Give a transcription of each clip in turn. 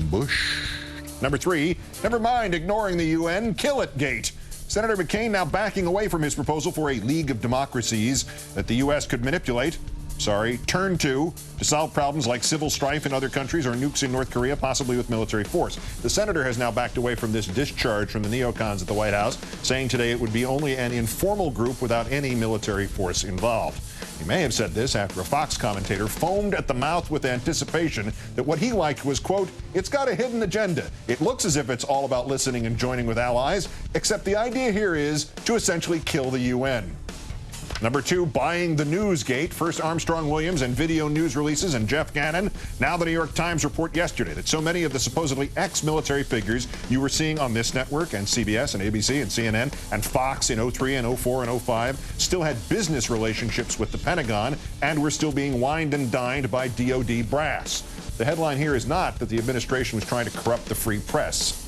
Bush. Number 3, never mind ignoring the UN, kill it gate. Senator McCain now backing away from his proposal for a League of Democracies that the U.S. could turn to solve problems like civil strife in other countries or nukes in North Korea, possibly with military force. The senator has now backed away from this discharge from the neocons at the White House, saying today it would be only an informal group without any military force involved. He may have said this after a Fox commentator foamed at the mouth with anticipation that what he liked was, quote, it's got a hidden agenda. It looks as if it's all about listening and joining with allies, except the idea here is to essentially kill the UN. Number 2, buying the newsgate. First Armstrong Williams and video news releases and Jeff Gannon. Now the New York Times report yesterday that so many of the supposedly ex-military figures you were seeing on this network and CBS and ABC and CNN and Fox in 03 and 04 and 05 still had business relationships with the Pentagon and were still being wined and dined by DOD brass. The headline here is not that the administration was trying to corrupt the free press.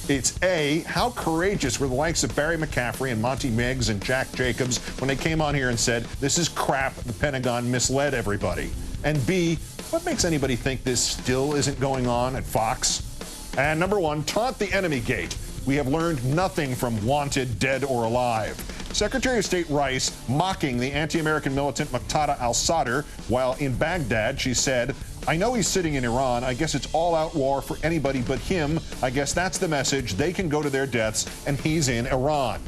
It's A, how courageous were the likes of Barry McCaffrey and Monty Meigs and Jack Jacobs when they came on here and said, this is crap, the Pentagon misled everybody. And B, what makes anybody think this still isn't going on at Fox? And number 1, taunt the enemy gate. We have learned nothing from wanted, dead or alive. Secretary of State Rice mocking the anti-American militant Muqtada al-Sadr while in Baghdad, she said, I know he's sitting in Iran. I guess it's all-out war for anybody but him. I guess that's the message. They can go to their deaths, and he's in Iran.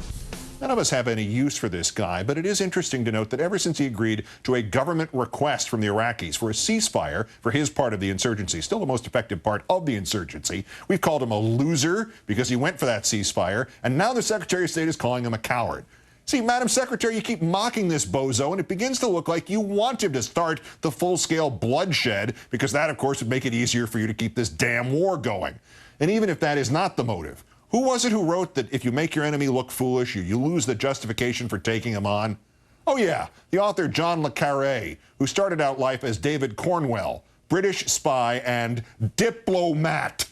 None of us have any use for this guy, but it is interesting to note that ever since he agreed to a government request from the Iraqis for a ceasefire for his part of the insurgency, still the most effective part of the insurgency, we've called him a loser because he went for that ceasefire, and now the Secretary of State is calling him a coward. See, Madam Secretary, you keep mocking this bozo, and it begins to look like you want him to start the full-scale bloodshed, because that, of course, would make it easier for you to keep this damn war going. And even if that is not the motive, who was it who wrote that if you make your enemy look foolish, you lose the justification for taking him on? Oh, yeah, the author John le Carré, who started out life as David Cornwell, British spy and diplomat.